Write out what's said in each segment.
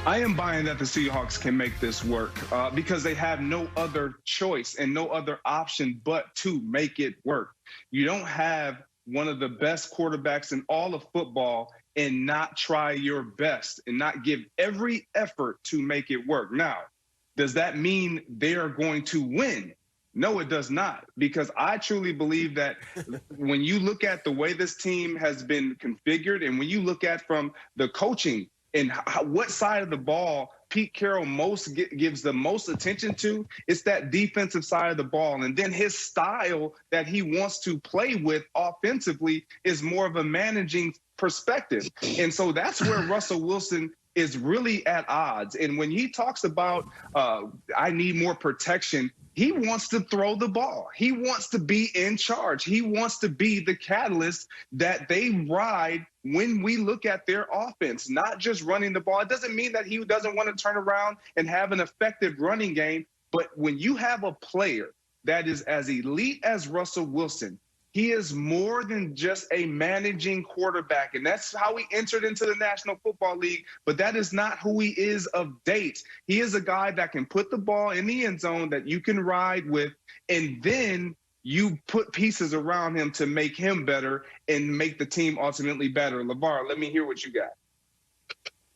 I am buying that the Seahawks can make this work because they have no other choice and no other option but to make it work. You don't have one of the best quarterbacks in all of football and not try your best and not give every effort to make it work. Now, does that mean they are going to win? No, it does not, because I truly believe that when you look at the way this team has been configured and when you look at from the coaching and what side of the ball Pete Carroll gives the most attention to, it's that defensive side of the ball. And then his style that he wants to play with offensively is more of a managing perspective. And so that's where Russell Wilson is really at odds. And when he talks about I need more protection, he wants to throw the ball. He wants to be in charge. He wants to be the catalyst that they ride when we look at their offense, not just running the ball. It doesn't mean that he doesn't want to turn around and have an effective running game. But when you have a player that is as elite as Russell Wilson, he is more than just a managing quarterback. And that's how he entered into the National Football League. But that is not who he is of date. He is a guy that can put the ball in the end zone that you can ride with, and then you put pieces around him to make him better and make the team ultimately better. LeVar, let me hear what you got.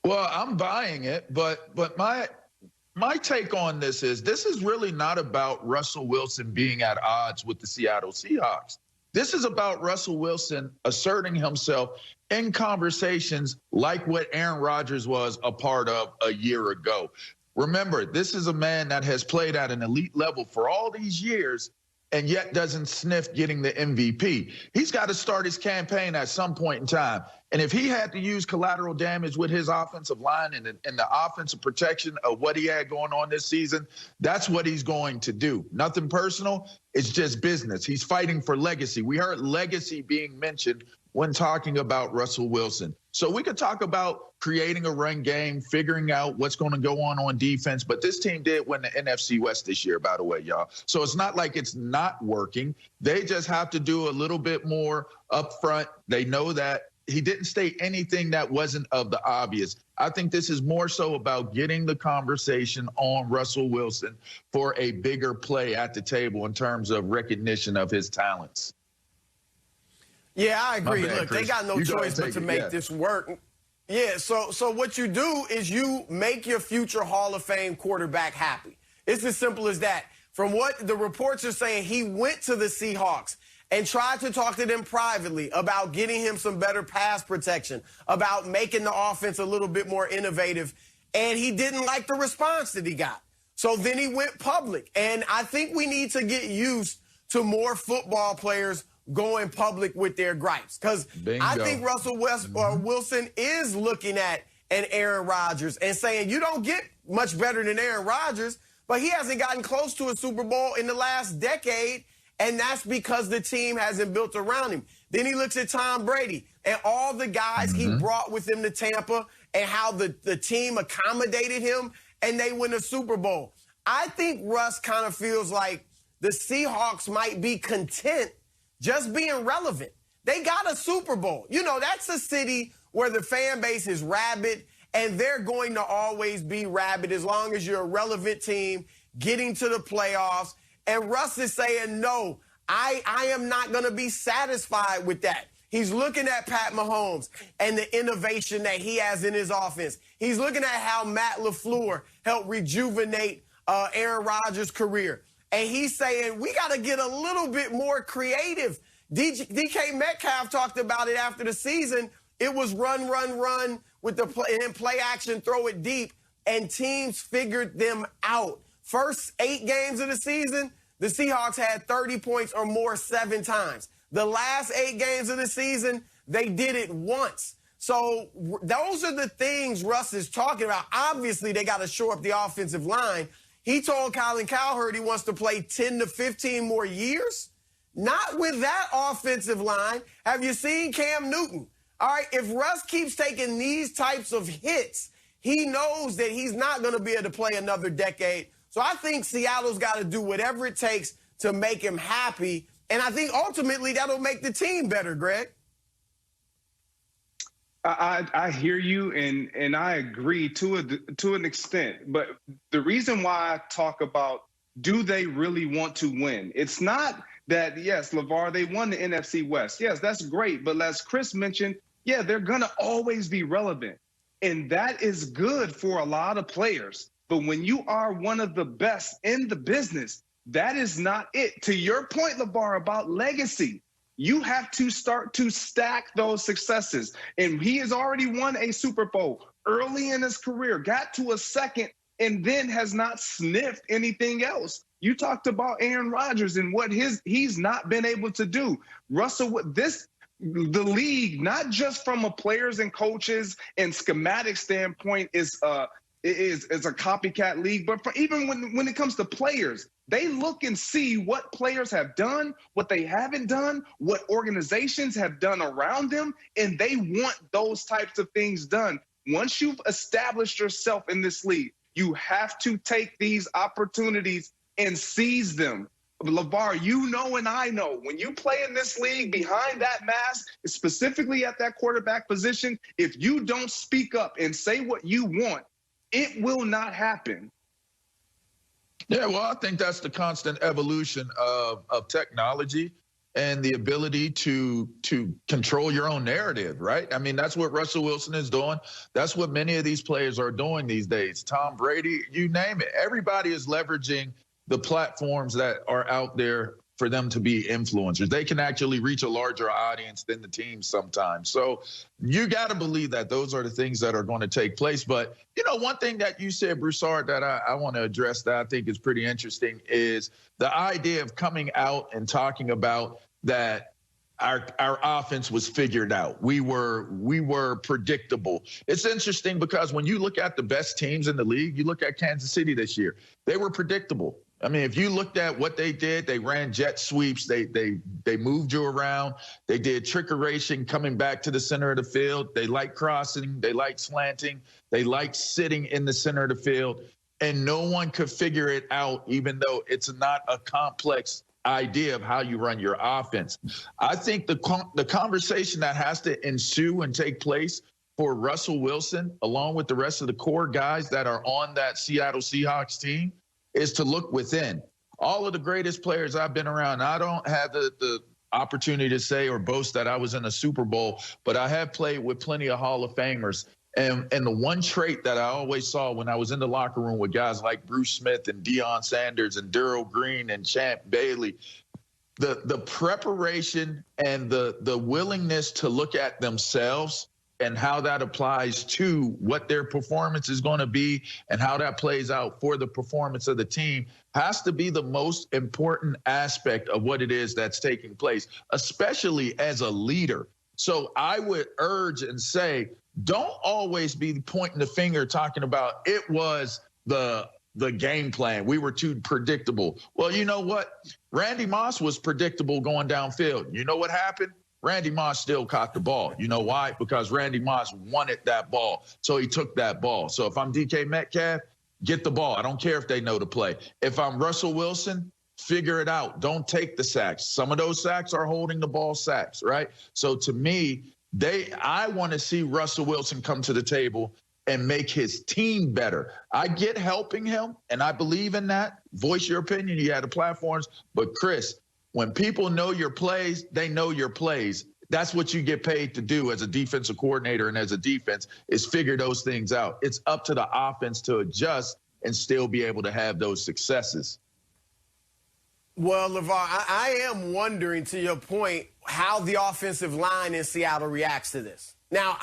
Well, I'm buying it, but my take on this is really not about Russell Wilson being at odds with the Seattle Seahawks. This is about Russell Wilson asserting himself in conversations like what Aaron Rodgers was a part of a year ago. Remember, this is a man that has played at an elite level for all these years and yet doesn't sniff getting the MVP. He's got to start his campaign at some point in time. And if he had to use collateral damage with his offensive line and the offensive protection of what he had going on this season, that's what he's going to do. Nothing personal. It's just business. He's fighting for legacy. We heard legacy being mentioned when talking about Russell Wilson. So we could talk about creating a run game, figuring out what's going to go on defense. But this team did win the NFC West this year, by the way, y'all. So it's not like it's not working. They just have to do a little bit more up front. They know that. He didn't state anything that wasn't of the obvious. I think this is more so about getting the conversation on Russell Wilson for a bigger play at the table in terms of recognition of his talents. Yeah, I agree. Bad, Look, Chris. they got no choice but to make this work. Yeah, so what you do is you make your future Hall of Fame quarterback happy. It's as simple as that. From what the reports are saying, he went to the Seahawks and tried to talk to them privately about getting him some better pass protection, about making the offense a little bit more innovative, and he didn't like the response that he got. So then he went public, and I think we need to get used to more football players going public with their gripes, because I think Russell Wilson is looking at an Aaron Rodgers and saying, you don't get much better than Aaron Rodgers, but he hasn't gotten close to a Super Bowl in the last decade, and that's because the team hasn't built around him. Then he looks at Tom Brady and all the guys he brought with him to Tampa and how the team accommodated him, and they win a Super Bowl. I think Russ kind of feels like the Seahawks might be content just being relevant. They got a Super Bowl. You know, that's a city where the fan base is rabid, and they're going to always be rabid as long as you're a relevant team getting to the playoffs. And Russ is saying, no, I am not going to be satisfied with that. He's looking at Pat Mahomes and the innovation that he has in his offense. He's looking at how Matt LaFleur helped rejuvenate Aaron Rodgers' career. And he's saying, we got to get a little bit more creative. DK Metcalf talked about it after the season. It was run with the play action, throw it deep, and teams figured them out. First 8 games of the season, the Seahawks had 30 points or more 7 times. The last 8 games of the season, they did it once. So those are the things Russ is talking about. Obviously, they got to shore up the offensive line. He told Colin Cowherd he wants to play 10 to 15 more years. Not with that offensive line. Have you seen Cam Newton? All right, if Russ keeps taking these types of hits, he knows that he's not going to be able to play another decade. So I think Seattle's got to do whatever it takes to make him happy. And I think ultimately that'll make the team better, Greg. I hear you, and I agree to an extent. But the reason why I talk about, do they really want to win? It's not that, yes, LeVar, they won the NFC West. Yes, that's great. But as Chris mentioned, yeah, they're going to always be relevant. And that is good for a lot of players. But when you are one of the best in the business, that is not it. To your point, LeVar, about legacy, you have to start to stack those successes. And he has already won a Super Bowl early in his career, got to a second, and then has not sniffed anything else. You talked about Aaron Rodgers and what he's not been able to do. Russell, the league, not just from a players and coaches and schematic standpoint, is a copycat league, but even when it comes to players, they look and see what players have done, what they haven't done, what organizations have done around them, and they want those types of things done. Once you've established yourself in this league, you have to take these opportunities and seize them. LeVar, you know and I know, when you play in this league behind that mask, specifically at that quarterback position, if you don't speak up and say what you want, it will not happen. Yeah, well, I think that's the constant evolution of technology and the ability to control your own narrative, right? I mean, that's what Russell Wilson is doing. That's what many of these players are doing these days. Tom Brady, you name it. Everybody is leveraging the platforms that are out there for them to be influencers. They can actually reach a larger audience than the team sometimes. So you got to believe that those are the things that are going to take place. But, you know, one thing that you said, Broussard, that I want to address that I think is pretty interesting is the idea of coming out and talking about that our offense was figured out. We were predictable. It's interesting because when you look at the best teams in the league, you look at Kansas City this year, they were predictable. I mean, if you looked at what they did, they ran jet sweeps. They moved you around. They did trickeration coming back to the center of the field. They like crossing. They like slanting. They like sitting in the center of the field. And no one could figure it out, even though it's not a complex idea of how you run your offense. I think the conversation that has to ensue and take place for Russell Wilson, along with the rest of the core guys that are on that Seattle Seahawks team, is to look within. All of the greatest players I've been around, I don't have the opportunity to say or boast that I was in a Super Bowl, but I have played with plenty of Hall of Famers. And the one trait that I always saw when I was in the locker room with guys like Bruce Smith and Deion Sanders and Darryl Green and Champ Bailey, the preparation and the willingness to look at themselves and how that applies to what their performance is going to be and how that plays out for the performance of the team has to be the most important aspect of what it is that's taking place, especially as a leader. So I would urge and say, don't always be pointing the finger talking about it was the game plan. We were too predictable. Well, you know what? Randy Moss was predictable going downfield. You know what happened? Randy Moss still caught the ball. You know why? Because Randy Moss wanted that ball. So he took that ball. So if I'm DK Metcalf, get the ball. I don't care if they know the play. If I'm Russell Wilson, figure it out. Don't take the sacks. Some of those sacks are holding the ball sacks, right? So to me, I want to see Russell Wilson come to the table and make his team better. I get helping him, and I believe in that. Voice your opinion. You have the platforms. But, Chris, when people know your plays, they know your plays. That's what you get paid to do as a defensive coordinator and as a defense is figure those things out. It's up to the offense to adjust and still be able to have those successes. Well, LeVar, I am wondering, to your point, how the offensive line in Seattle reacts to this. Now,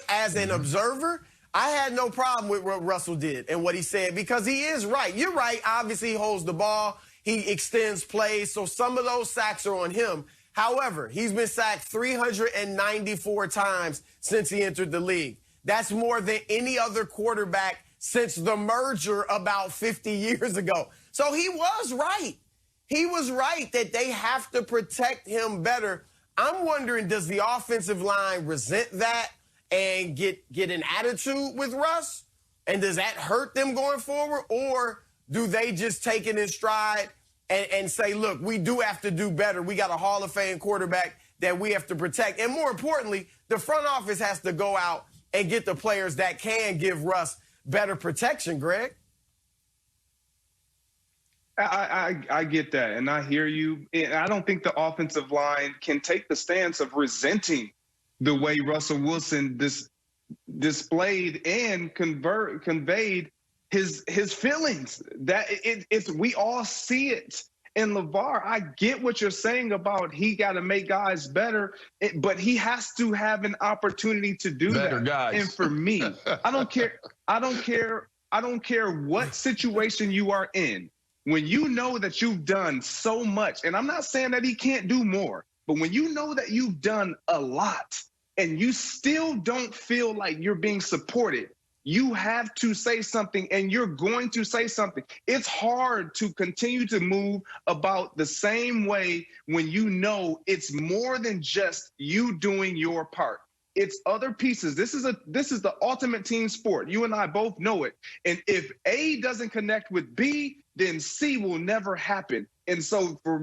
as an observer, I had no problem with what Russell did and what he said because he is right. You're right. Obviously, he holds the ball. He extends plays, so some of those sacks are on him. However, he's been sacked 394 times since he entered the league. That's more than any other quarterback since the merger about 50 years ago. So he was right. He was right that they have to protect him better. I'm wondering, does the offensive line resent that and get an attitude with Russ? And does that hurt them going forward? Or do they just take it in stride and say, look, we do have to do better. We got a Hall of Fame quarterback that we have to protect. And more importantly, the front office has to go out and get the players that can give Russ better protection, Greg. I get that, and I hear you. And I don't think the offensive line can take the stance of resenting the way Russell Wilson displayed and conveyed his feelings. That we all see it. And LeVar, I get what you're saying about he got to make guys better, but he has to have an opportunity to do better that. Guys. And for me, I don't care what situation you are in. When you know that you've done so much, and I'm not saying that he can't do more, but when you know that you've done a lot and you still don't feel like you're being supported, you have to say something, and you're going to say something. It's hard to continue to move about the same way when you know it's more than just you doing your part. It's other pieces. This is the ultimate team sport. You and I both know it. And if A doesn't connect with B, then C will never happen. And so for